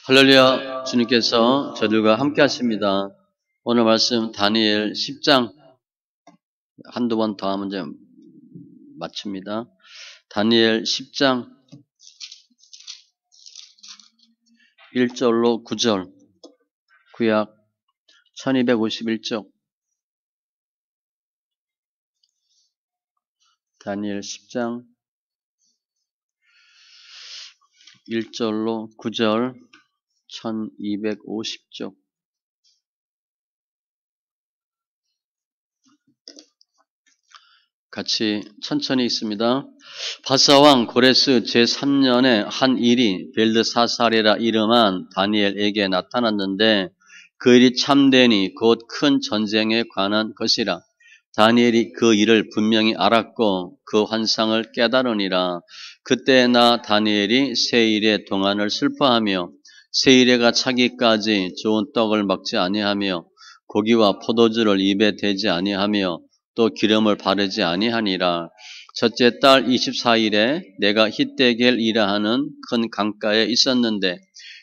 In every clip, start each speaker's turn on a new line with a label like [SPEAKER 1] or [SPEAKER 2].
[SPEAKER 1] 할렐루야, 주님께서 저들과 함께 하십니다. 오늘 말씀 다니엘 10장 한두 번 더 하면 이제 마칩니다. 다니엘 10장 1절로 9절, 구약 1251쪽. 다니엘 10장 1절로 9절, 1250쪽. 같이 천천히 읽습니다. 바사왕 고레스 제3년에 한 일이 벨드사살이라 이름한 다니엘에게 나타났는데 그 일이 참되니 곧 큰 전쟁에 관한 것이라. 다니엘이 그 일을 분명히 알았고 그 환상을 깨달으니라. 그때 나 다니엘이 새 일의 동안을 슬퍼하며 새 일에가 차기까지 좋은 떡을 먹지 아니하며 고기와 포도주를 입에 대지 아니하며 또 기름을 바르지 아니하니라. 첫째 달 24일에 내가 히데겔이라 하는 큰 강가에 있었는데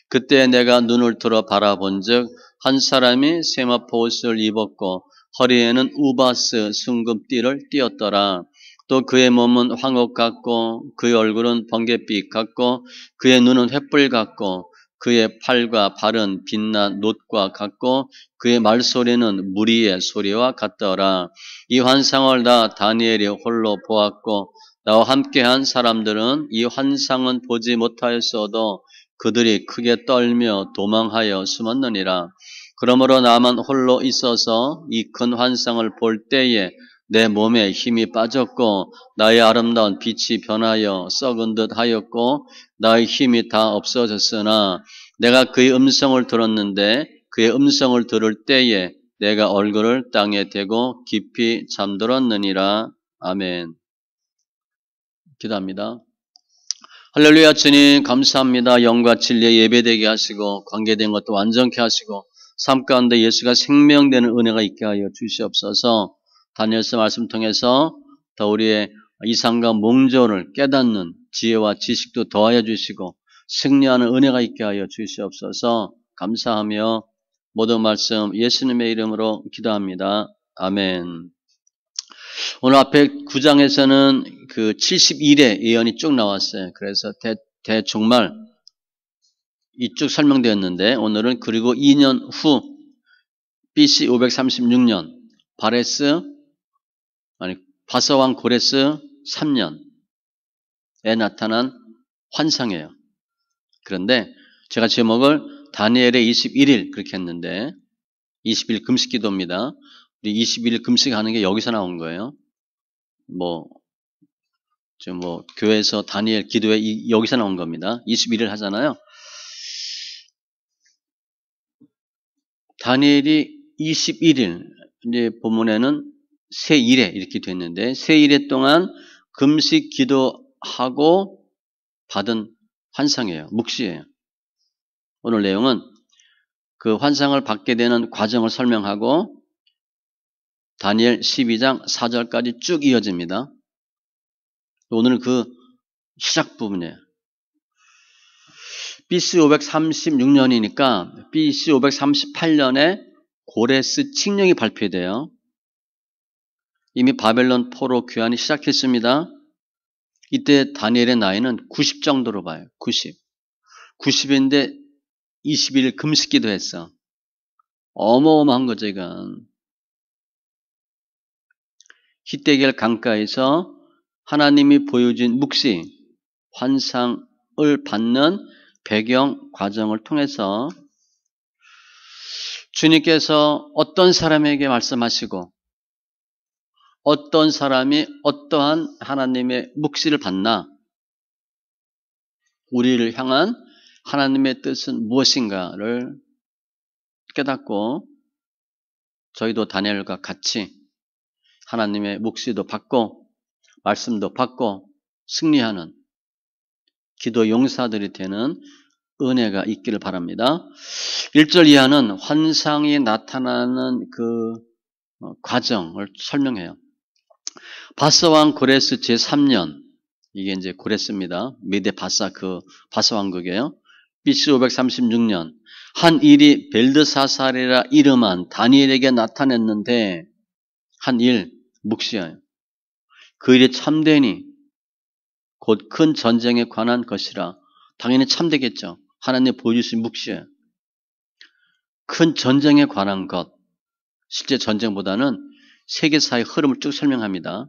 [SPEAKER 1] 그때 내가 눈을 들어 바라본즉 한 사람이 세마포 옷을 입었고 허리에는 우바스 순금띠를 띠었더라. 또 그의 몸은 황옥 같고 그의 얼굴은 번갯빛 같고 그의 눈은 횃불 같고 그의 팔과 발은 빛난 놋과 같고 그의 말소리는 무리의 소리와 같더라. 이 환상을 나 다니엘이 홀로 보았고 나와 함께한 사람들은 이 환상은 보지 못하였어도 그들이 크게 떨며 도망하여 숨었느니라. 그러므로 나만 홀로 있어서 이 큰 환상을 볼 때에 내 몸에 힘이 빠졌고 나의 아름다운 빛이 변하여 썩은 듯 하였고 나의 힘이 다 없어졌으나 내가 그의 음성을 들었는데 그의 음성을 들을 때에 내가 얼굴을 땅에 대고 깊이 잠들었느니라. 아멘. 기도합니다. 할렐루야. 주님 감사합니다. 영과 진리에 예배되게 하시고 관계된 것도 완전케 하시고 삶 가운데 예수가 생명되는 은혜가 있게 하여 주시옵소서. 다니엘서 말씀 통해서 더 우리의 이상과 몽조를 깨닫는 지혜와 지식도 더하여 주시고 승리하는 은혜가 있게 하여 주시옵소서. 감사하며 모든 말씀 예수님의 이름으로 기도합니다. 아멘. 오늘 앞에 9장에서는 그 71의 예언이 쭉 나왔어요. 그래서 대종말 이쭉 설명되었는데 오늘은 그리고 2년 후 BC 536년 바사왕 고레스 3년에 나타난 환상이에요. 그런데 제가 제목을 다니엘의 21일 그렇게 했는데 20일 금식 기도입니다. 우리 21일 금식하는 게 여기서 나온 거예요. 교회에서 다니엘 기도회 여기서 나온 겁니다. 21일 하잖아요. 다니엘이 21일, 이제 본문에는 새 일에 이렇게 됐는데, 새 일에 동안 금식 기도하고 받은 환상이에요. 묵시예요. 오늘 내용은 그 환상을 받게 되는 과정을 설명하고 다니엘 12장 4절까지 쭉 이어집니다. 오늘은 그 시작 부분이에요. BC 536년이니까 BC 538년에 고레스 칙령이 발표돼요. 이미 바벨론 포로 귀환이 시작했습니다. 이때 다니엘의 나이는 90 정도로 봐요. 90인데 21일 금식기도 했어. 어마어마한 거죠, 이건. 히데겔 강가에서 하나님이 보여준 묵시, 환상을 받는 배경 과정을 통해서 주님께서 어떤 사람에게 말씀하시고 어떤 사람이 어떠한 하나님의 묵시를 받나, 우리를 향한 하나님의 뜻은 무엇인가를 깨닫고 저희도 다니엘과 같이 하나님의 묵시도 받고 말씀도 받고 승리하는 기도 용사들이 되는 은혜가 있기를 바랍니다. 1절 이하는 환상이 나타나는 그 과정을 설명해요. 바사왕 고레스 제3년, 이게 이제 고레스입니다. 메데 바사 그 바사 왕국이에요. BC 536년 한 일이 벨드사살이라 이름한 다니엘에게 나타났는데 한 일, 묵시어요. 그 일이 참되니 곧 큰 전쟁에 관한 것이라. 당연히 참되겠죠. 하나님 보여주신 묵시어요. 큰 전쟁에 관한 것. 실제 전쟁보다는 세계사의 흐름을 쭉 설명합니다.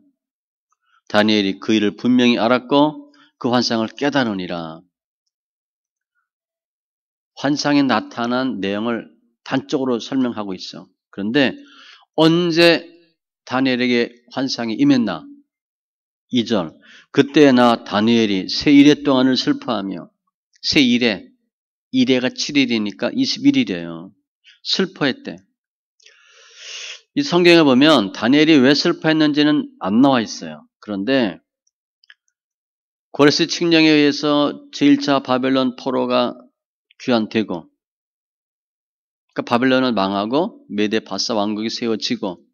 [SPEAKER 1] 다니엘이 그 일을 분명히 알았고 그 환상을 깨달으니라. 환상에 나타난 내용을 단적으로 설명하고 있어. 그런데 언제 다니엘에게 환상이 임했나? 2절. 그때 나 다니엘이 새 이래 동안을 슬퍼하며, 새 이래, 이래가 7일이니까 21일이에요. 슬퍼했대. 이 성경에 보면 다니엘이 왜 슬퍼했는지는 안 나와 있어요. 그런데 고레스 칙령에 의해서 제1차 바벨론 포로가 귀환되고, 그러니까 바벨론은 망하고 메데 바사 왕국이 세워지고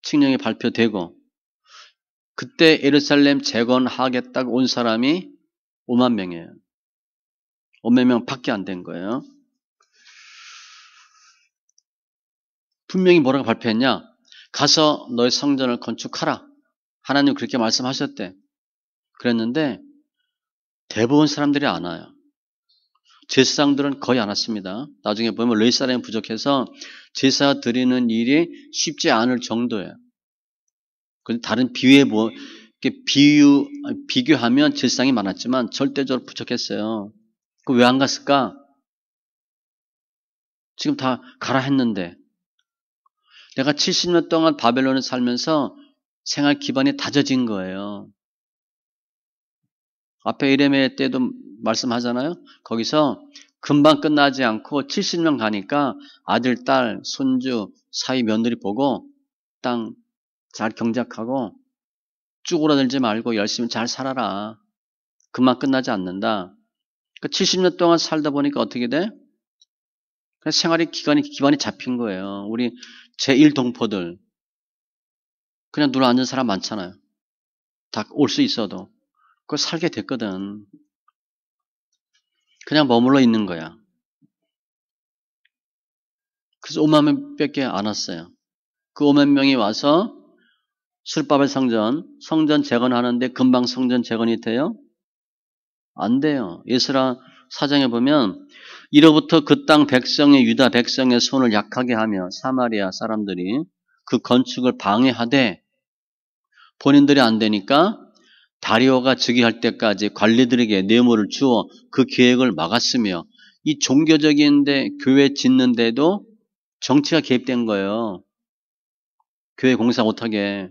[SPEAKER 1] 칙령이 발표되고, 그때 예루살렘 재건하겠다고 온 사람이 5만 명이에요. 5만 명밖에 안 된 거예요. 분명히 뭐라고 발표했냐? 가서 너의 성전을 건축하라. 하나님 그렇게 말씀하셨대. 그랬는데 대부분 사람들이 안 와요. 제사장들은 거의 안 왔습니다. 나중에 보면 레위 사람이 부족해서 제사 드리는 일이 쉽지 않을 정도예요. 다른 비교하면 제사장이 많았지만 절대적으로 부족했어요. 왜 안 갔을까? 지금 다 가라 했는데. 내가 70년 동안 바벨론에 살면서 생활 기반이 다져진 거예요. 앞에 이레미야 때도 말씀하잖아요. 거기서 금방 끝나지 않고 70년 가니까 아들, 딸, 손주, 사위, 며느리 보고 땅 잘 경작하고 쭈그러들지 말고 열심히 잘 살아라. 금방 끝나지 않는다. 70년 동안 살다 보니까 어떻게 돼? 생활의 기반이 잡힌 거예요. 우리 제1동포들 그냥 누워 앉은 사람 많잖아요. 다 올 수 있어도 그거 살게 됐거든. 그냥 머물러 있는 거야. 그래서 5만 명밖에 안 왔어요. 그 5만 명이 와서 술바벨 성전 재건하는데 금방 성전 재건이 돼요? 안 돼요. 에스라 사장에 보면 이로부터 그 땅 백성의 유다 백성의 손을 약하게 하며 사마리아 사람들이 그 건축을 방해하되 본인들이 안 되니까 다리오가 즉위할 때까지 관리들에게 뇌물을 주어 그 계획을 막았으며 이 종교적인데 교회 짓는데도 정치가 개입된 거예요. 교회 공사 못하게.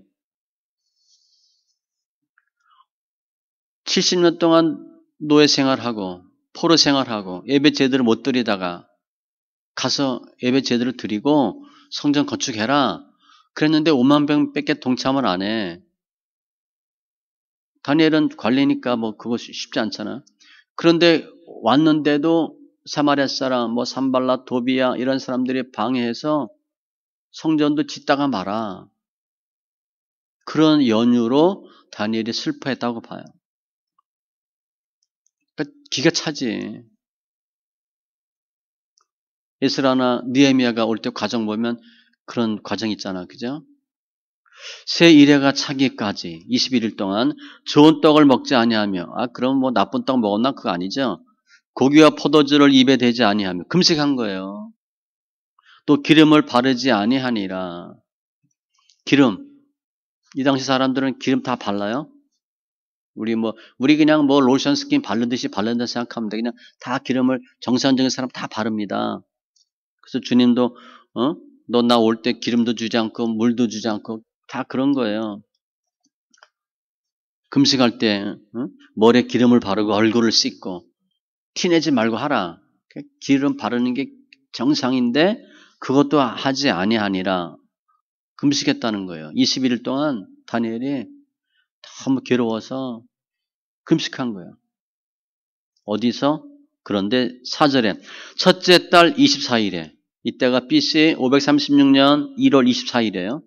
[SPEAKER 1] 70년 동안 노예 생활하고 포로 생활하고 예배 제대로 못 드리다가 가서 예배 제대로 드리고 성전 건축해라. 그랬는데 5만 명밖에 동참을 안 해. 다니엘은 관리니까 뭐 그거 쉽지 않잖아. 그런데 왔는데도 사마리아 사람, 산발라, 도비야 이런 사람들이 방해해서 성전도 짓다가 말아. 그런 연유로 다니엘이 슬퍼했다고 봐요. 그러니까 기가 차지. 에스라나 느헤미야가 올 때 과정 보면 그런 과정이 있잖아. 그죠? 새 이래가 차기까지 21일 동안 좋은 떡을 먹지 아니하며 그럼 나쁜 떡 먹었나? 그거 아니죠. 고기와 포도주를 입에 대지 아니하며 금식한 거예요. 또 기름을 바르지 아니하니라. 기름. 이 당시 사람들은 기름 다 발라요? 우리 그냥 로션 스킨 바르듯이 바른다 생각하면 돼. 그냥 다 기름을 정상적인 사람 다 바릅니다. 그래서 주님도, 너 나 올 때 기름도 주지 않고 물도 주지 않고 다 그런 거예요. 금식할 때, 머리에 기름을 바르고 얼굴을 씻고 티내지 말고 하라. 기름 바르는 게 정상인데 그것도 하지 아니하니라. 금식했다는 거예요. 21일 동안 다니엘이 너무 괴로워서 금식한 거예요. 어디서? 그런데 4절에 첫째 달 24일에 이때가 BC 536년 1월 24일이에요.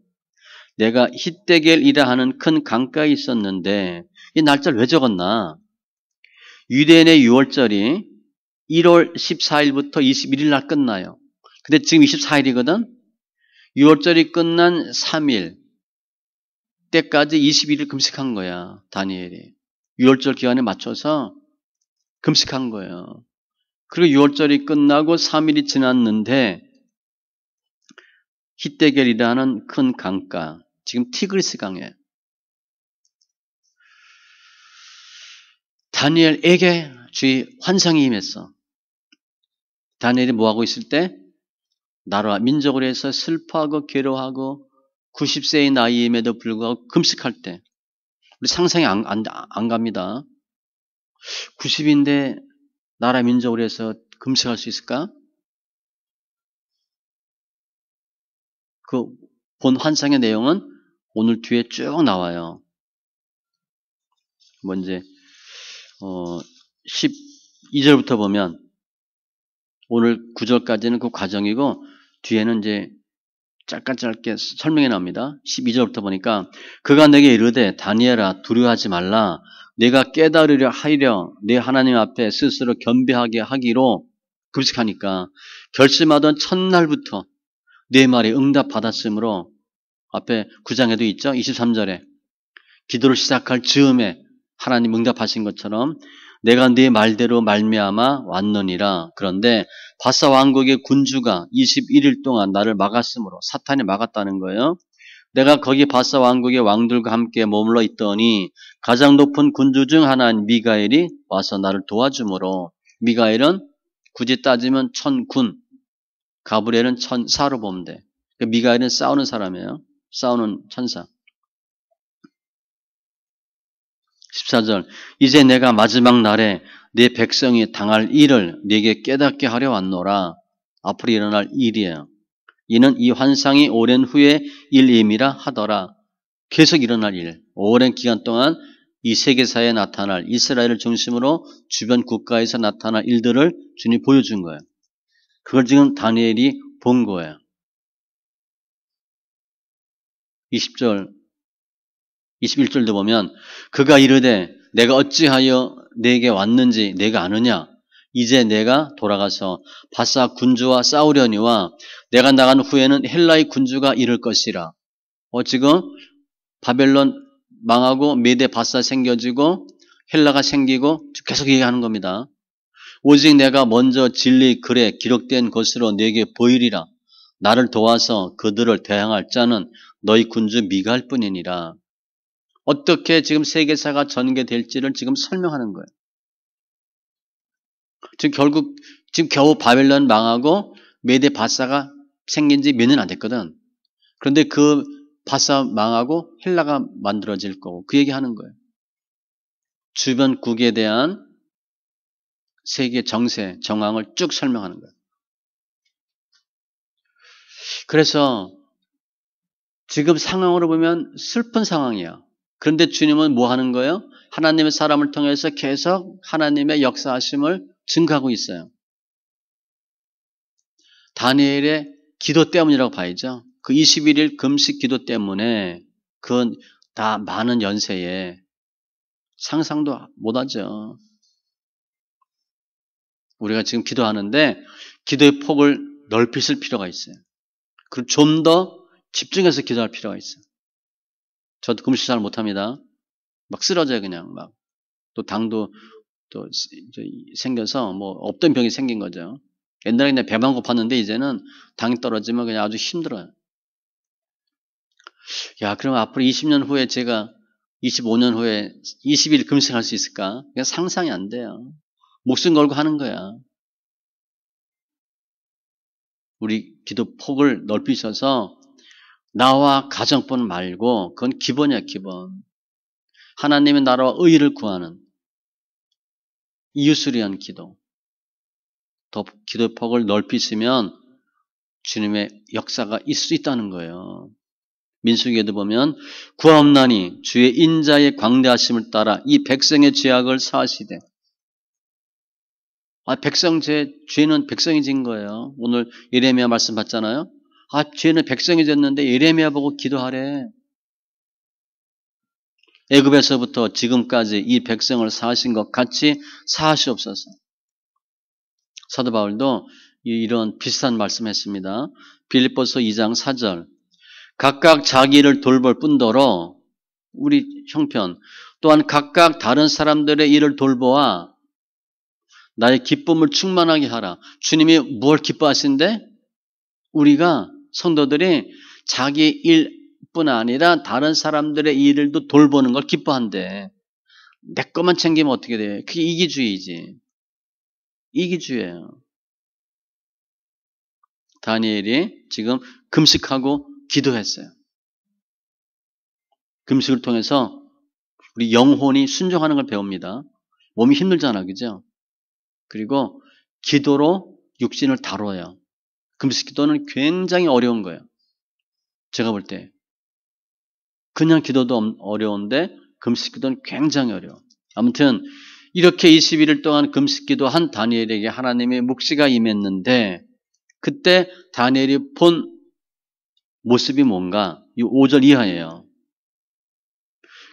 [SPEAKER 1] 내가 히데겔이라 하는 큰 강가에 있었는데 이 날짜를 왜 적었나? 유대인의 6월절이 1월 14일부터 21일 날 끝나요. 근데 지금 24일이거든? 6월절이 끝난 3일 때까지 21일 금식한 거야, 다니엘이. 6월절 기간에 맞춰서 금식한 거예요. 그리고 6월절이 끝나고 3일이 지났는데 히데겔이라는 큰 강가, 지금 티그리스 강에 다니엘에게 주의 환상이 임했어. 다니엘이 뭐하고 있을 때? 나라와 민족을 해서 슬퍼하고 괴로워하고 90세의 나이임에도 불구하고 금식할 때. 우리 상상이 안 갑니다. 90인데 나라 민족을 해서 금식할 수 있을까? 그 본 환상의 내용은 오늘 뒤에 쭉 나와요. 먼저 12절부터 보면 오늘 9절까지는 그 과정이고 뒤에는 이제 짧게 설명해 납니다. 12절부터 보니까 그가 내게 이르되 다니엘아 두려워하지 말라. 내가 깨달으려 하려 내 하나님 앞에 스스로 겸비하게 하기로 금식하니까 결심하던 첫날부터 내 말에 응답받았으므로 앞에 9장에도 있죠. 23절에 기도를 시작할 즈음에 하나님 응답하신 것처럼 내가 네 말대로 말미암아 왔느니라. 그런데 바사 왕국의 군주가 21일 동안 나를 막았으므로 사탄이 막았다는 거예요. 내가 거기 바사 왕국의 왕들과 함께 머물러 있더니 가장 높은 군주 중 하나인 미가엘이 와서 나를 도와주므로 미가엘은 굳이 따지면 천군, 가브리엘은 천사로 보면 돼. 미가엘은 싸우는 사람이에요. 싸우는 천사. 14절 이제 내가 마지막 날에 내 백성이 당할 일을 네게 깨닫게 하려 왔노라. 앞으로 일어날 일이에요. 이는 이 환상이 오랜 후에 일임이라 하더라. 계속 일어날 일. 오랜 기간 동안 이 세계사에 나타날 이스라엘을 중심으로 주변 국가에서 나타날 일들을 주님이 보여준 거예요. 그걸 지금 다니엘이 본 거예요. 20절 21절도 보면 그가 이르되 내가 어찌하여 내게 왔는지 내가 아느냐. 이제 내가 돌아가서 바사 군주와 싸우려니와 내가 나간 후에는 헬라의 군주가 이를 것이라. 지금 바벨론 망하고 메데 바사 생겨지고 헬라가 생기고 계속 얘기하는 겁니다. 오직 내가 먼저 진리 글에 기록된 것으로 내게 보이리라. 나를 도와서 그들을 대항할 자는 너희 군주 미가엘 뿐이니라. 어떻게 지금 세계사가 전개될지를 지금 설명하는 거예요. 지금 결국 지금 겨우 바벨론 망하고 메데 바사가 생긴 지 몇 년 안 됐거든. 그런데 그 바사 망하고 헬라가 만들어질 거고 그 얘기하는 거예요. 주변국에 대한 세계 정세, 정황을 쭉 설명하는 거예요. 그래서 지금 상황으로 보면 슬픈 상황이야. 그런데 주님은 뭐 하는 거예요? 하나님의 사람을 통해서 계속 하나님의 역사하심을 증가하고 있어요. 다니엘의 기도 때문이라고 봐야죠. 그 21일 금식 기도 때문에 그건 다 많은 연세에 상상도 못하죠. 우리가 지금 기도하는데 기도의 폭을 넓히실 필요가 있어요. 그리고 좀 더 집중해서 기도할 필요가 있어요. 저도 금식 잘 못합니다. 막 쓰러져요 그냥 막. 또 당도 또 생겨서 뭐 없던 병이 생긴 거죠. 옛날에 그냥 배만 고팠는데 이제는 당이 떨어지면 그냥 아주 힘들어요. 야, 그럼 앞으로 20년 후에 제가 25년 후에 20일 금식할 수 있을까? 그냥 상상이 안 돼요. 목숨 걸고 하는 거야. 우리 기도 폭을 넓히셔서 나와 가정뿐 말고 그건 기본이야 기본. 하나님의 나라와 의의를 구하는 이웃을 위한 기도. 더 기도 폭을 넓히시면 주님의 역사가 있을 수 있다는 거예요. 민수기에도 보면 구하옵나니 주의 인자의 광대하심을 따라 이 백성의 죄악을 사하시되. 백성 죄는 백성이 진 거예요. 오늘 예레미야 말씀 봤잖아요. 죄는 백성이 졌는데 예레미야 보고 기도하래. 애굽에서부터 지금까지 이 백성을 사하신 것 같이 사하시옵소서. 사도 바울도 이런 비슷한 말씀했습니다. 빌립보서 2장 4절. 각각 자기를 돌볼 뿐더러 우리 형편 또한 각각 다른 사람들의 일을 돌보아 나의 기쁨을 충만하게 하라. 주님이 뭘 기뻐하신대? 우리가 성도들이 자기 일뿐 아니라 다른 사람들의 일을도 돌보는 걸 기뻐한대. 내 것만 챙기면 어떻게 돼? 그게 이기주의지. 이기주의예요. 다니엘이 지금 금식하고 기도했어요. 금식을 통해서 우리 영혼이 순종하는 걸 배웁니다. 몸이 힘들잖아, 그죠? 그리고 기도로 육신을 다뤄요. 금식 기도는 굉장히 어려운 거예요. 제가 볼 때. 그냥 기도도 어려운데 금식 기도는 굉장히 어려워. 아무튼 이렇게 21일 동안 금식 기도한 다니엘에게 하나님의 묵시가 임했는데 그때 다니엘이 본 모습이 뭔가? 이 5절 이하예요.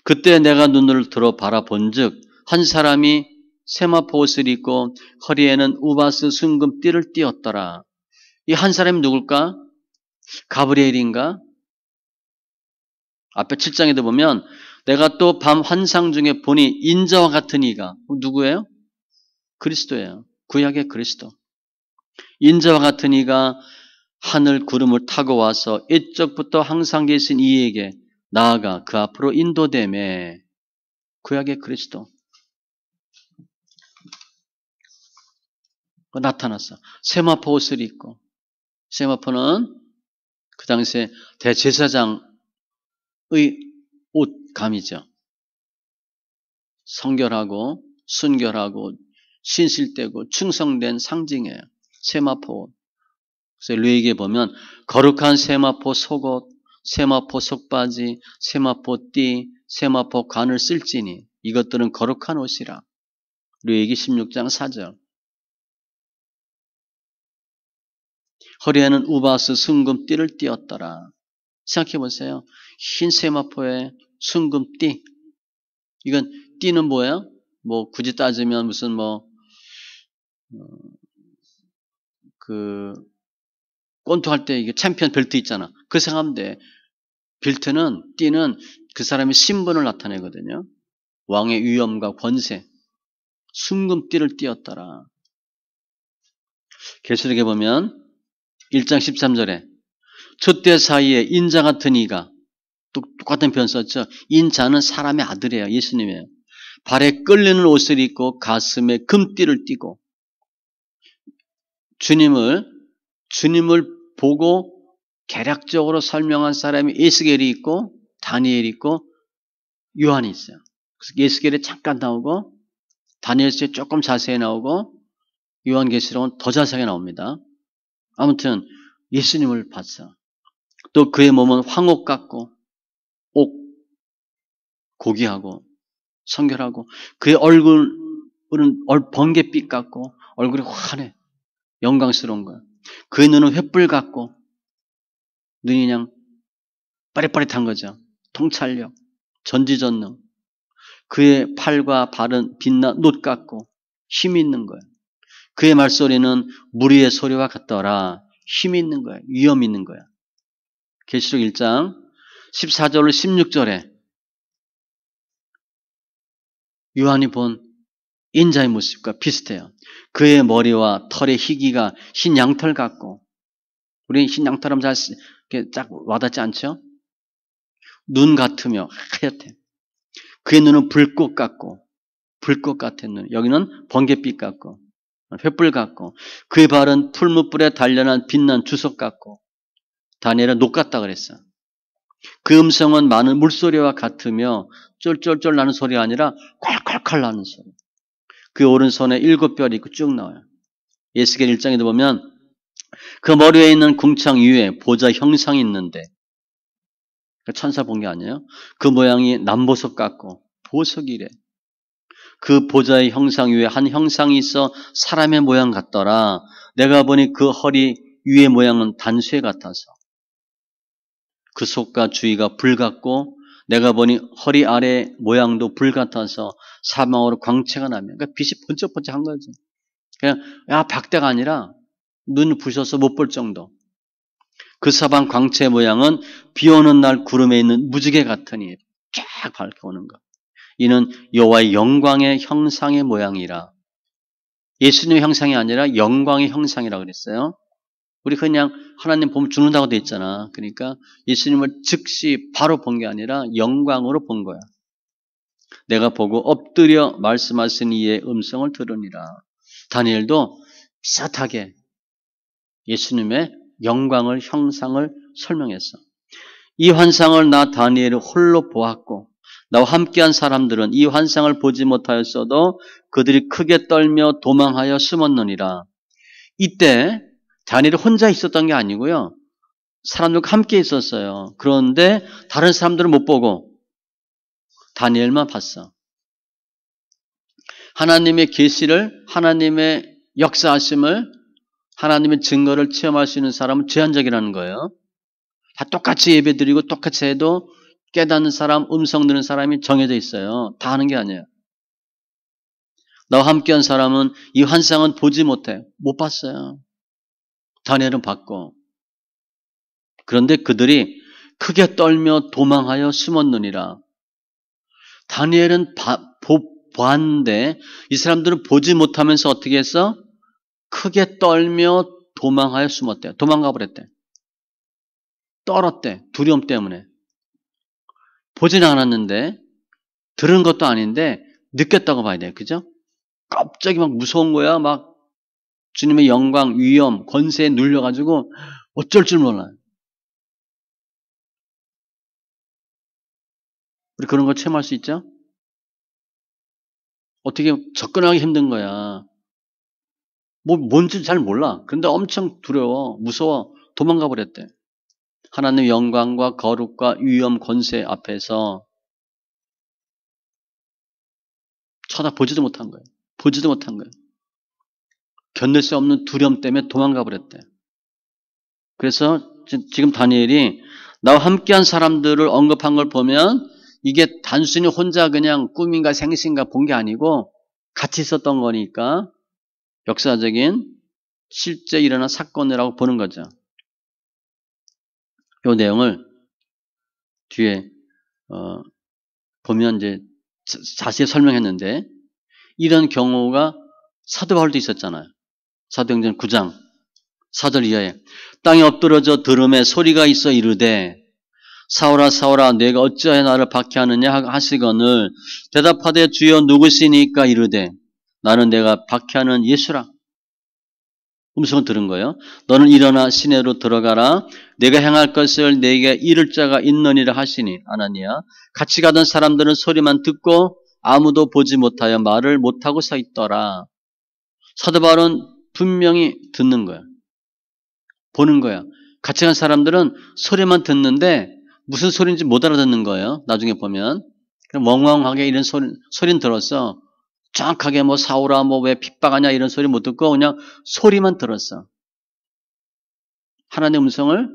[SPEAKER 1] 그때 내가 눈을 들어 바라본즉 한 사람이 세마포 옷을 입고 허리에는 우바스 순금 띠를 띠었더라. 이 한 사람이 누굴까? 가브리엘인가? 앞에 7장에도 보면 내가 또 밤 환상 중에 보니 인자와 같은 이가 누구예요? 그리스도예요. 구약의 그리스도. 인자와 같은 이가 하늘 구름을 타고 와서 이쪽부터 항상 계신 이에게 나아가 그 앞으로 인도되매 구약의 그리스도 나타났어. 세마포 옷을 입고 세마포는 그 당시에 대제사장의 옷감이죠. 성결하고 순결하고 신실되고 충성된 상징이에요. 세마포 옷. 그래서 레위기에 보면 거룩한 세마포 속옷, 세마포 속바지, 세마포 띠, 세마포 관을 쓸지니 이것들은 거룩한 옷이라. 레위기 16장 4절. 허리에는 우바스 순금 띠를 띠었더라. 생각해 보세요. 흰 세마포에 순금 띠. 이건 띠는 뭐예요? 뭐 굳이 따지면 무슨 권투할 때 이게 챔피언 벨트 있잖아. 그 생각하면 돼. 벨트는 띠는 그 사람의 신분을 나타내거든요. 왕의 위엄과 권세. 순금 띠를 띠었더라. 계시록에 보면 1장 13절에 촛대 사이에 인자 같은 이가 똑같은 표현 썼죠. 인자는 사람의 아들이에요. 예수님이에요. 발에 끌리는 옷을 입고 가슴에 금띠를 띠고 주님을 보고 개략적으로 설명한 사람이 에스겔이 있고 다니엘이 있고 요한이 있어요. 그래서 에스겔이 잠깐 나오고 다니엘서에 조금 자세히 나오고 요한계시록은 더 자세하게 나옵니다. 아무튼 예수님을 봤어. 또 그의 몸은 황옥 같고 고귀하고 성결하고 그의 얼굴은 번갯빛 같고 얼굴이 환해. 영광스러운 거야. 그의 눈은 횃불 같고 눈이 그냥 빠릿빠릿한 거죠. 통찰력, 전지전능. 그의 팔과 발은 빛나 놋 같고 힘이 있는 거예요. 그의 말소리는 무리의 소리와 같더라. 힘이 있는 거야. 위엄이 있는 거야. 계시록 1장 14절로 16절에 요한이 본 인자의 모습과 비슷해요. 그의 머리와 털의 희기가 흰 양털 같고 우리 흰 양털하면 딱 와닿지 않죠? 눈 같으며 하얗대. 그의 눈은 불꽃 같고 불꽃 같은 눈. 여기는 번갯빛 같고 횃불 같고 그의 발은 풀무불에 단련한 빛난 주석 같고 다니엘은 녹 같다 그랬어. 그 음성은 많은 물소리와 같으며 쫄쫄쫄 나는 소리가 아니라 콸콸콸 나는 소리. 그 오른손에 7뼈리 있고 쭉 나와요. 에스겔 1장에도 보면 그 머리에 있는 궁창 위에 보좌 형상이 있는데 천사 본 게 아니에요. 그 모양이 남보석 같고 보석이래. 그 보좌의 형상 위에 한 형상이 있어 사람의 모양 같더라. 내가 보니 그 허리 위의 모양은 단쇠 같아서 그 속과 주위가 불 같고 내가 보니 허리 아래 모양도 불 같아서 사방으로 광채가 나며 그러니까 빛이 번쩍번쩍한 거죠. 그냥 야 박대가 아니라 눈을 부셔서 못 볼 정도. 그 사방 광채 모양은 비 오는 날 구름에 있는 무지개 같으니 쫙 밝혀오는 것. 이는 여호와의 영광의 형상의 모양이라. 예수님의 형상이 아니라 영광의 형상이라 그랬어요. 우리 그냥 하나님 보면 죽는다고 돼 있잖아. 그러니까 예수님을 즉시 바로 본 게 아니라 영광으로 본 거야. 내가 보고 엎드려 말씀하신 이의 음성을 들으니라. 다니엘도 비슷하게 예수님의 영광을 형상을 설명했어. 이 환상을 나 다니엘이 홀로 보았고 나와 함께한 사람들은 이 환상을 보지 못하였어도 그들이 크게 떨며 도망하여 숨었느니라. 이때 다니엘이 혼자 있었던 게 아니고요. 사람들과 함께 있었어요. 그런데 다른 사람들은 못 보고 다니엘만 봤어. 하나님의 계시를, 하나님의 역사하심을, 하나님의 증거를 체험할 수 있는 사람은 제한적이라는 거예요. 다 똑같이 예배드리고 똑같이 해도 깨닫는 사람, 음성 듣는 사람이 정해져 있어요. 다 하는 게 아니에요. 나와 함께한 사람은 이 환상은 보지 못해. 못 봤어요. 다니엘은 봤고. 그런데 그들이 크게 떨며 도망하여 숨었느니라. 다니엘은 보았는데 이 사람들은 보지 못하면서 어떻게 했어? 크게 떨며 도망하여 숨었대. 도망가 버렸대. 떨었대. 두려움 때문에. 보지는 않았는데 들은 것도 아닌데 느꼈다고 봐야 돼. 그죠? 갑자기 막 무서운 거야. 막 주님의 영광, 위엄, 권세에 눌려가지고 어쩔 줄 몰라요. 우리 그런 거 체험할 수 있죠? 어떻게 접근하기 힘든 거야. 뭔지 잘 몰라. 그런데 엄청 두려워, 무서워, 도망가 버렸대. 하나님의 영광과 거룩과 위엄, 권세 앞에서 쳐다보지도 못한 거예요. 보지도 못한 거예요. 견딜 수 없는 두려움 때문에 도망가 버렸대. 그래서 지금 다니엘이 나와 함께한 사람들을 언급한 걸 보면 이게 단순히 혼자 그냥 꿈인가 생신가 본 게 아니고 같이 있었던 거니까 역사적인 실제 일어난 사건이라고 보는 거죠. 이 내용을 뒤에 보면 이제 자세히 설명했는데 이런 경우가 사도 바울도 있었잖아요. 사도행전 9장 4절 이하에 땅에 엎드러져 들음에 소리가 있어 이르되 사울아 사울아 내가 어찌하여 나를 박해하느냐 하시거늘 대답하되 주여 누구시니까 이르되 나는 내가 박해하는 예수라. 음성을 들은 거예요. 너는 일어나 시내로 들어가라. 내가 행할 것을 내게 이를 자가 있느니라 하시니 아나니아. 같이 가던 사람들은 소리만 듣고 아무도 보지 못하여 말을 못하고 서 있더라. 사도 바울은 분명히 듣는 거야. 보는 거야. 같이 간 사람들은 소리만 듣는데 무슨 소리인지 못 알아듣는 거예요. 나중에 보면. 그럼 멍멍하게 이런 소리는 들었어. 정확하게 뭐 사울아 뭐 왜 핍박하냐 이런 소리 못 듣고 그냥 소리만 들었어. 하나님의 음성을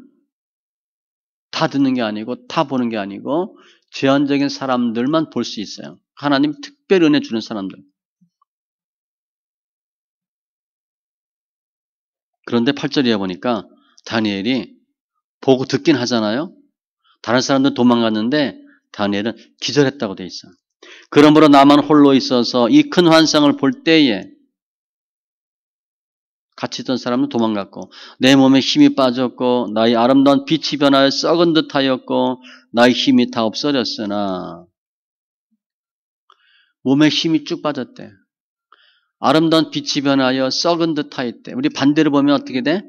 [SPEAKER 1] 다 듣는 게 아니고 다 보는 게 아니고 제한적인 사람들만 볼 수 있어요. 하나님 특별히 은혜 주는 사람들. 그런데 8절에 보니까 다니엘이 보고 듣긴 하잖아요. 다른 사람들은 도망갔는데 다니엘은 기절했다고 돼 있어. 그러므로 나만 홀로 있어서 이 큰 환상을 볼 때에 같이 있던 사람은 도망갔고 내 몸에 힘이 빠졌고 나의 아름다운 빛이 변하여 썩은 듯하였고 나의 힘이 다 없어졌으나 몸에 힘이 쭉 빠졌대. 아름다운 빛이 변하여 썩은 듯하였대. 우리 반대로 보면 어떻게 돼?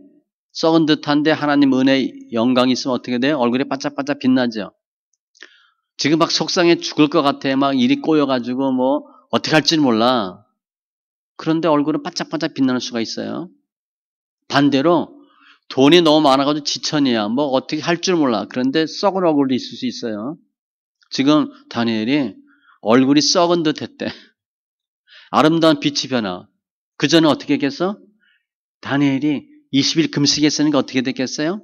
[SPEAKER 1] 썩은 듯한데 하나님 은혜 영광이 있으면 어떻게 돼요? 얼굴이 반짝반짝 빛나죠. 지금 막 속상해 죽을 것 같아. 막 일이 꼬여가지고 뭐 어떻게 할지 몰라. 그런데 얼굴은 반짝반짝 빛나는 수가 있어요. 반대로 돈이 너무 많아가지고 지천이야. 뭐 어떻게 할 줄 몰라. 그런데 썩은 얼굴도 있을 수 있어요. 지금 다니엘이 얼굴이 썩은 듯 했대. 아름다운 빛이 변화. 그 전에 어떻게 했겠어? 다니엘이 20일 금식했으니까 어떻게 됐겠어요?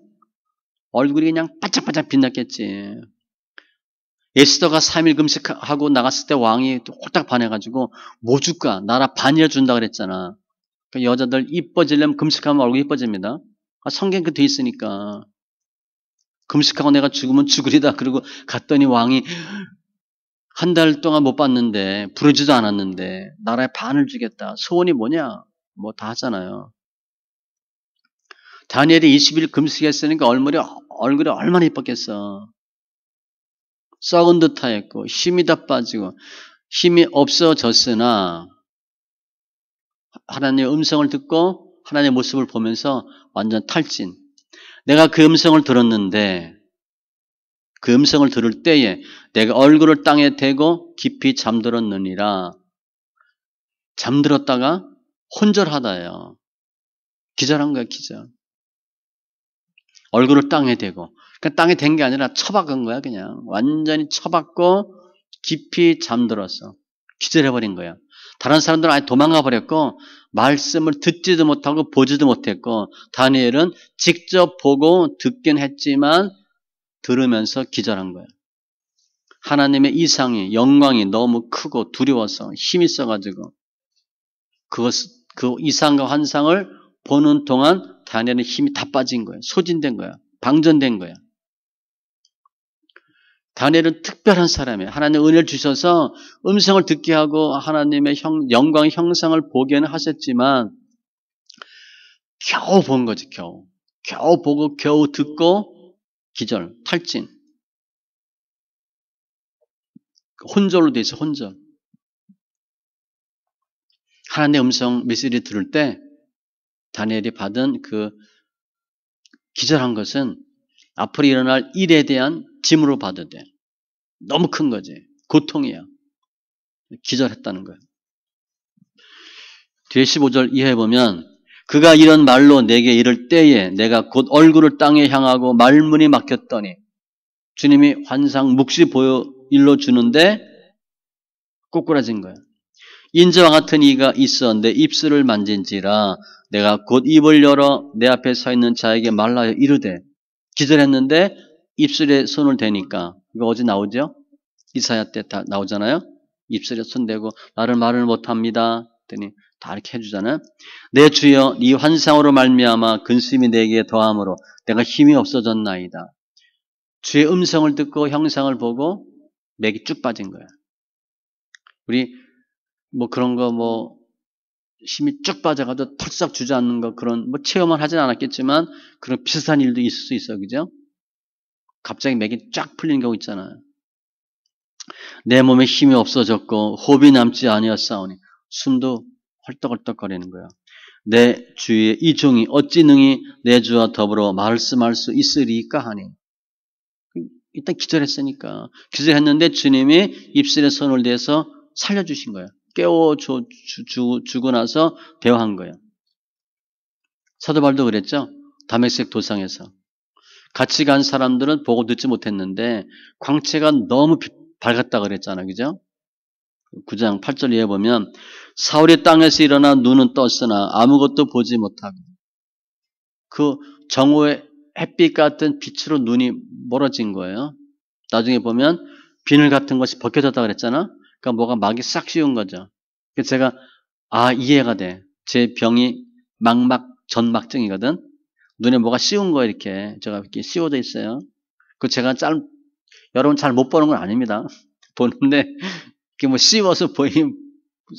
[SPEAKER 1] 얼굴이 그냥 반짝반짝 빛났겠지. 에스더가 3일 금식하고 나갔을 때 왕이 홀딱 반해가지고 뭐 줄까? 나라 반이라 준다 그랬잖아. 그러니까 여자들 이뻐지려면 금식하면 얼굴 이뻐집니다. 성경 그 돼 있으니까. 금식하고 내가 죽으면 죽으리다. 그리고 갔더니 왕이 한 달 동안 못 봤는데, 부르지도 않았는데, 나라에 반을 주겠다. 소원이 뭐냐? 뭐 다 하잖아요. 다니엘이 20일 금식했으니까 얼굴이 얼마나 이뻤겠어. 썩은 듯 하였고, 힘이 다 빠지고, 힘이 없어졌으나, 하나님의 음성을 듣고, 하나님의 모습을 보면서 완전 탈진. 내가 그 음성을 들었는데, 그 음성을 들을 때에 내가 얼굴을 땅에 대고 깊이 잠들었느니라. 잠들었다가 혼절하다예요. 기절한 거야, 기절. 얼굴을 땅에 대고. 그러니까 땅에 댄 게 아니라 처박은 거야, 그냥. 완전히 처박고 깊이 잠들었어. 기절해버린 거야. 다른 사람들은 아예 도망가 버렸고, 말씀을 듣지도 못하고 보지도 못했고, 다니엘은 직접 보고 듣긴 했지만, 들으면서 기절한 거야. 하나님의 이상이, 영광이 너무 크고 두려워서 힘이 있어가지고, 그 이상과 환상을 보는 동안 다니엘은 힘이 다 빠진 거예요. 소진된 거야. 방전된 거야. 다니엘은 특별한 사람이에요. 하나님 은혜를 주셔서 음성을 듣게 하고 하나님의 영광의 형상을 보게는 하셨지만 겨우 본 거지, 겨우. 겨우 보고 겨우 듣고 기절, 탈진. 혼절로 돼 있어, 혼절. 하나님의 음성 메시지를 들을 때 다니엘이 받은 그 기절한 것은 앞으로 일어날 일에 대한 짐으로 봐도 돼. 너무 큰 거지. 고통이야. 기절했다는 거야. 뒤에 15절 이해해 보면 그가 이런 말로 내게 이를 때에 내가 곧 얼굴을 땅에 향하고 말문이 막혔더니 주님이 환상 묵시 보여 일러 주는데 꼬꾸라진 거야. 인자와 같은 이가 있어 내 입술을 만진지라 내가 곧 입을 열어 내 앞에 서 있는 자에게 말하여 이르되 기절했는데 입술에 손을 대니까 이거 어제 나오죠? 이사야 때 다 나오잖아요. 입술에 손 대고 나를 말을 못합니다. 그랬더니 다 이렇게 해주잖아요. 내 주여 이 환상으로 말미암아 근심이 내게 더함으로 내가 힘이 없어졌나이다. 주의 음성을 듣고 형상을 보고 맥이 쭉 빠진 거야. 우리 뭐 그런 거 뭐 힘이 쭉 빠져가지고 털썩 주저앉는 거 그런 뭐 체험을 하진 않았겠지만 그런 비슷한 일도 있을 수 있어, 그죠? 갑자기 맥이 쫙 풀리는 경우 있잖아요. 내 몸에 힘이 없어졌고 호흡이 남지 아니었사오니 숨도 헐떡헐떡거리는 거야. 내 주위에 이 종이 어찌 능히 내 주와 더불어 말씀할 수 있으리까 하니 일단 기절했으니까 기절했는데 주님이 입술에 손을 대서 살려주신 거야. 깨워주고 나서 대화한 거예요. 사도 바울도 그랬죠. 다메섹 도상에서 같이 간 사람들은 보고 듣지 못했는데 광채가 너무 밝았다 그랬잖아요. 그죠? 9장 8절 이해 보면 사울이 땅에서 일어나 눈은 떴으나 아무것도 보지 못하고 그 정오의 햇빛 같은 빛으로 눈이 멀어진 거예요. 나중에 보면 비늘 같은 것이 벗겨졌다 그랬잖아. 그러니까 뭐가 막이 싹 씌운 거죠. 그래서 제가 이해가 돼. 제 병이 전막증이거든. 눈에 뭐가 씌운 거예요. 이렇게 제가 이렇게 씌워져 있어요. 그 제가 여러분 잘 못 보는 건 아닙니다. 보는데 이게 뭐 씌워서 보이면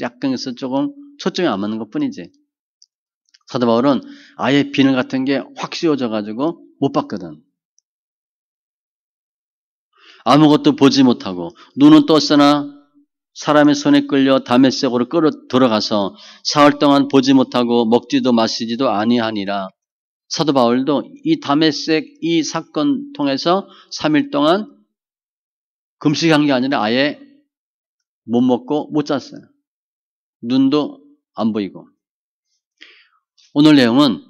[SPEAKER 1] 약간 해서 조금 초점이 안 맞는 것 뿐이지. 사도 바울은 아예 비늘 같은 게 확 씌워져 가지고 못 봤거든. 아무것도 보지 못하고 눈은 떴으나 사람의 손에 끌려 다메섹으로 끌어 들어가서 사흘 동안 보지 못하고 먹지도 마시지도 아니하니라. 사도 바울도 이 다메섹 이 사건 통해서 3일 동안 금식한 게 아니라 아예 못 먹고 못 잤어요. 눈도 안 보이고. 오늘 내용은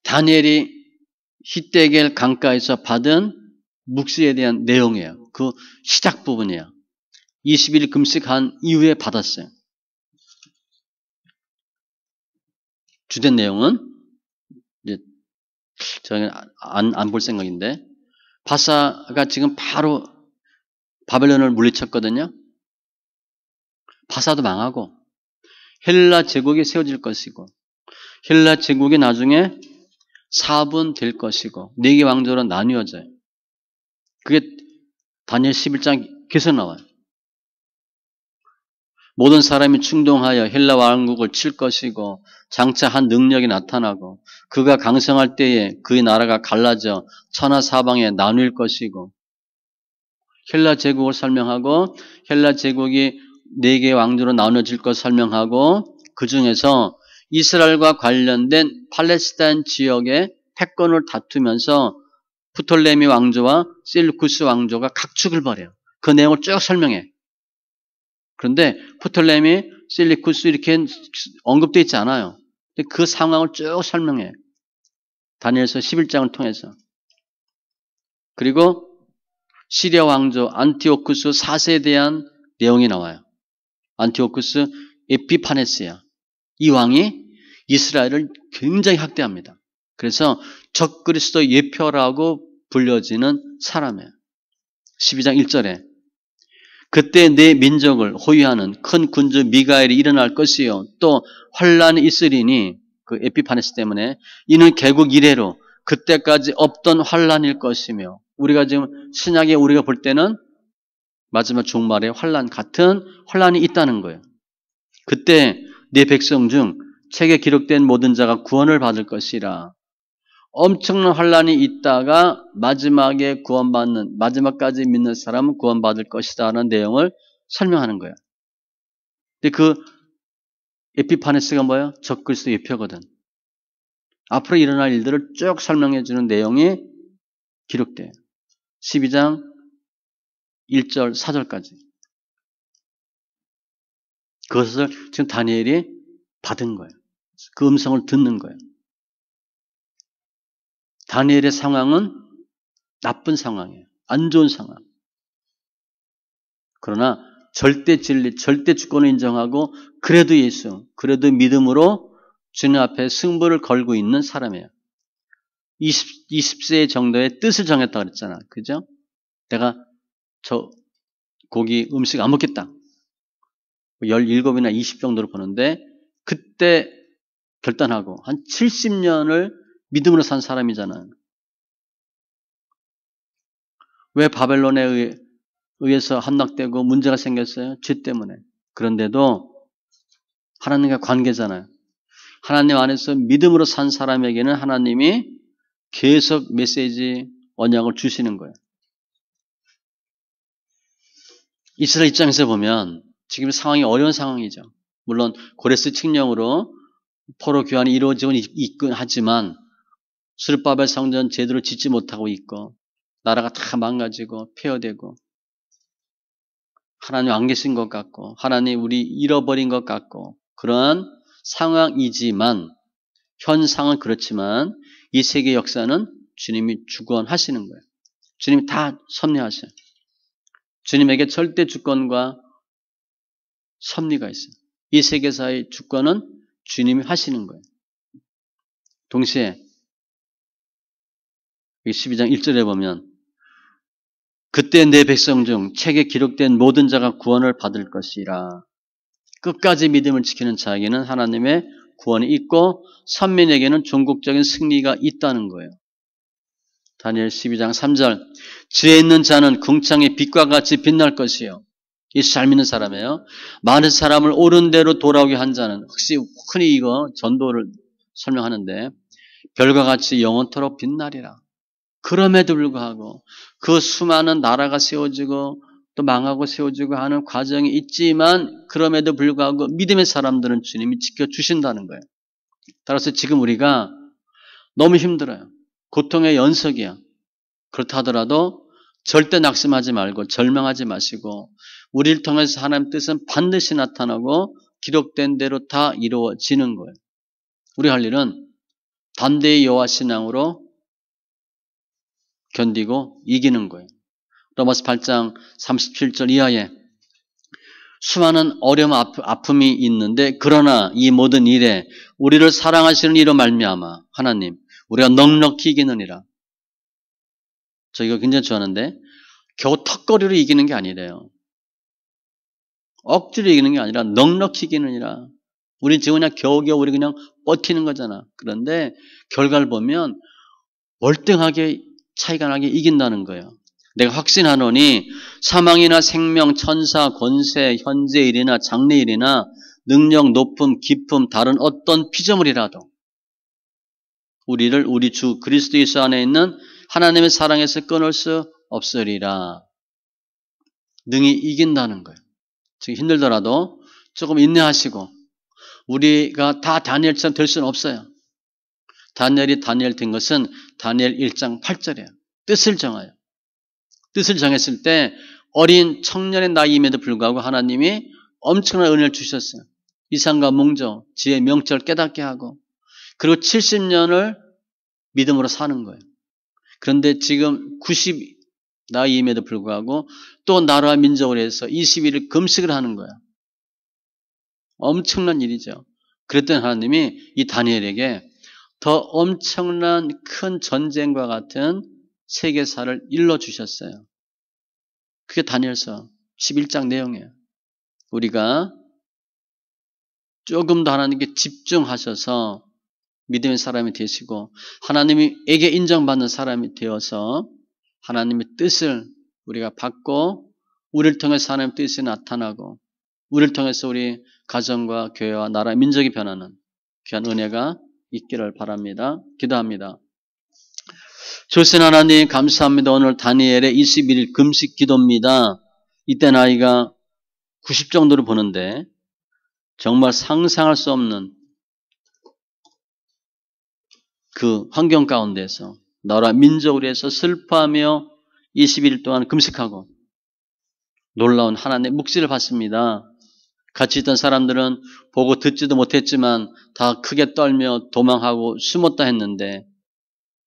[SPEAKER 1] 다니엘이 히데겔 강가에서 받은 묵시에 대한 내용이에요. 그 시작 부분이에요. 20일 금식한 이후에 받았어요. 주된 내용은 이제 저는 안 볼 생각인데 바사가 지금 바로 바벨론을 물리쳤거든요. 바사도 망하고 헬라 제국이 세워질 것이고 헬라 제국이 나중에 4분 될 것이고 4개 왕조로 나뉘어져요. 그게 다니엘 11장 계속 나와요. 모든 사람이 충동하여 헬라 왕국을 칠 것이고 장차 한 능력이 나타나고 그가 강성할 때에 그의 나라가 갈라져 천하 사방에 나뉠 것이고 헬라 제국을 설명하고 헬라 제국이 4개의 왕조로 나눠질 것을 설명하고 그 중에서 이스라엘과 관련된 팔레스타인 지역의 패권을 다투면서 프톨레미 왕조와 셀루쿠스 왕조가 각축을 벌여요. 그 내용을 쭉 설명해. 그런데 프톨레미, 셀루쿠스 이렇게 언급되어 있지 않아요. 그 상황을 쭉 설명해. 다니엘서 11장을 통해서. 그리고 시리아 왕조 안티오쿠스 4세에 대한 내용이 나와요. 안티오쿠스 에피파네스야. 이 왕이 이스라엘을 굉장히 학대합니다. 그래서 적그리스도 예표라고 불려지는 사람이에요. 12장 1절에 그때 내 민족을 호위하는 큰 군주 미가엘이 일어날 것이요 또 환란이 있으리니 그 에피파네스 때문에 이는 개국 이래로 그때까지 없던 환란일 것이며 우리가 지금 신약에 우리가 볼 때는 마지막 종말에 환란 같은 환란이 있다는 거예요. 그때 내 백성 중 책에 기록된 모든 자가 구원을 받을 것이라. 엄청난 환란이 있다가 마지막에 구원받는 마지막까지 믿는 사람은 구원받을 것이다라는 내용을 설명하는 거예요. 근데 그 에피파네스가 뭐예요? 적그리스도 예표거든. 앞으로 일어날 일들을 쭉 설명해 주는 내용이 기록돼요. 12장 1절 4절까지. 그것을 지금 다니엘이 받은 거예요. 그 음성을 듣는 거예요. 다니엘의 상황은 나쁜 상황이에요. 안 좋은 상황. 그러나 절대 진리, 절대 주권을 인정하고 그래도 예수, 그래도 믿음으로 주님 앞에 승부를 걸고 있는 사람이에요. 20세 정도의 뜻을 정했다고 그랬잖아. 그죠? 내가 저 고기 음식 안 먹겠다. 17이나 20 정도로 보는데 그때 결단하고 한 70년을 믿음으로 산 사람이잖아요. 왜 바벨론에 의해서 함락되고 문제가 생겼어요? 죄 때문에. 그런데도 하나님과 관계잖아요. 하나님 안에서 믿음으로 산 사람에게는 하나님이 계속 메시지, 언약을 주시는 거예요. 이스라엘 입장에서 보면 지금 상황이 어려운 상황이죠. 물론 고레스 칙령으로 포로 교환이 이루어지고 있긴 하지만 수르바벨 성전 제대로 짓지 못하고 있고 나라가 다 망가지고 폐허되고 하나님 안 계신 것 같고 하나님 우리 잃어버린 것 같고 그런 상황이지만 현상은 그렇지만 이 세계 역사는 주님이 주권하시는 거예요. 주님이 다 섭리하셔요. 주님에게 절대 주권과 섭리가 있어요. 이 세계사의 주권은 주님이 하시는 거예요. 동시에 12장 1절에 보면 그때 내 백성 중 책에 기록된 모든 자가 구원을 받을 것이라. 끝까지 믿음을 지키는 자에게는 하나님의 구원이 있고 선민에게는 종국적인 승리가 있다는 거예요. 다니엘 12장 3절 지혜 있는 자는 궁창의 빛과 같이 빛날 것이요. 예수 잘 믿는 사람이에요. 많은 사람을 옳은 대로 돌아오게 한 자는 흔히 이거 전도를 설명하는데 별과 같이 영원토록 빛나리라. 그럼에도 불구하고 그 수많은 나라가 세워지고 또 망하고 세워지고 하는 과정이 있지만 그럼에도 불구하고 믿음의 사람들은 주님이 지켜주신다는 거예요. 따라서 지금 우리가 너무 힘들어요. 고통의 연속이야. 그렇다 하더라도 절대 낙심하지 말고 절망하지 마시고 우리를 통해서 하나님 뜻은 반드시 나타나고 기록된 대로 다 이루어지는 거예요. 우리 할 일은 담대히 여호와 신앙으로 견디고 이기는 거예요. 로마서 8장 37절 이하에 수많은 어려움 아픔이 있는데 그러나 이 모든 일에 우리를 사랑하시는 이로 말미암아 하나님 우리가 넉넉히 이기느니라. 저 이거 굉장히 좋아하는데 겨우 턱걸이로 이기는 게 아니래요. 억지로 이기는 게 아니라 넉넉히 이기느니라. 우리 지금 그냥 겨우겨우 우리 그냥 버티는 거잖아. 그런데 결과를 보면 월등하게 차이가 나게 이긴다는 거예요. 내가 확신하노니 사망이나 생명, 천사, 권세, 현재일이나 장래일이나 능력, 높음, 깊음, 다른 어떤 피조물이라도 우리를 우리 주 그리스도 예수 안에 있는 하나님의 사랑에서 끊을 수 없으리라. 능히 이긴다는 거예요. 지금 힘들더라도 조금 인내하시고 우리가 다 다니엘처럼 될 수는 없어요. 다니엘이 다니엘 된 것은 다니엘 1장 8절이에요. 뜻을 정하여. 뜻을 정했을 때 어린 청년의 나이임에도 불구하고 하나님이 엄청난 은혜를 주셨어요. 이상과 몽조, 지혜, 명철 깨닫게 하고 그리고 70년을 믿음으로 사는 거예요. 그런데 지금 90 나이임에도 불구하고 또 나라와 민족을 위해서 20일을 금식을 하는 거예요. 엄청난 일이죠. 그랬더니 하나님이 이 다니엘에게 더 엄청난 큰 전쟁과 같은 세계사를 일러주셨어요. 그게 다니엘서 11장 내용이에요. 우리가 조금 더 하나님께 집중하셔서 믿음의 사람이 되시고 하나님에게 인정받는 사람이 되어서 하나님의 뜻을 우리가 받고 우리를 통해서 하나님의 뜻이 나타나고 우리를 통해서 우리 가정과 교회와 나라, 민족이 변하는 귀한 은혜가 있기를 바랍니다. 기도합니다. 조신 하나님 감사합니다. 오늘 다니엘의 21일 금식 기도입니다. 이때 나이가 90 정도로 보는데 정말 상상할 수 없는 그 환경 가운데서 나라 민족을 위해서 슬퍼하며 21일 동안 금식하고 놀라운 하나님의 묵시를 받습니다. 같이 있던 사람들은 보고 듣지도 못했지만 다 크게 떨며 도망하고 숨었다 했는데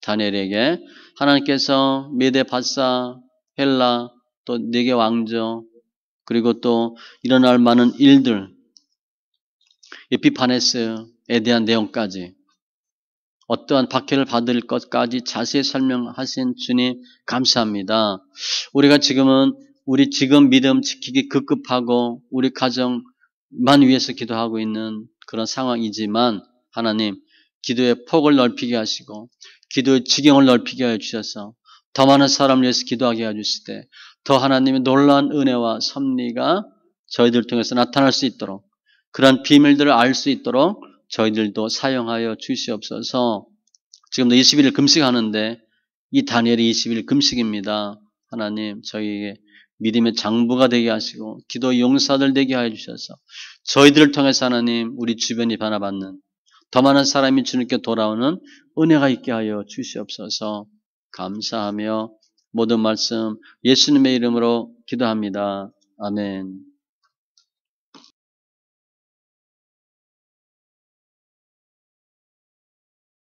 [SPEAKER 1] 다니엘에게 하나님께서 메대 바사 헬라 또 4개 왕조 그리고 또 일어날 많은 일들 에피파네스에 대한 내용까지 어떠한 박해를 받을 것까지 자세히 설명하신 주님 감사합니다. 우리가 지금은 우리 지금 믿음 지키기 급급하고 우리 가정만 위해서 기도하고 있는 그런 상황이지만 하나님 기도의 폭을 넓히게 하시고 기도의 지경을 넓히게 하여 주셔서 더 많은 사람을 위해서 기도하게 해 주실 때 더 하나님의 놀라운 은혜와 섭리가 저희들 통해서 나타날 수 있도록 그런 비밀들을 알 수 있도록 저희들도 사용하여 주시옵소서. 지금도 21일 금식하는데 이 다니엘이 20일 금식입니다. 하나님 저희에게 믿음의 장부가 되게 하시고 기도 용사들 되게 하여 주셔서 저희들을 통해서 하나님 우리 주변이 변화받는 더 많은 사람이 주님께 돌아오는 은혜가 있게 하여 주시옵소서. 감사하며 모든 말씀 예수님의 이름으로 기도합니다. 아멘.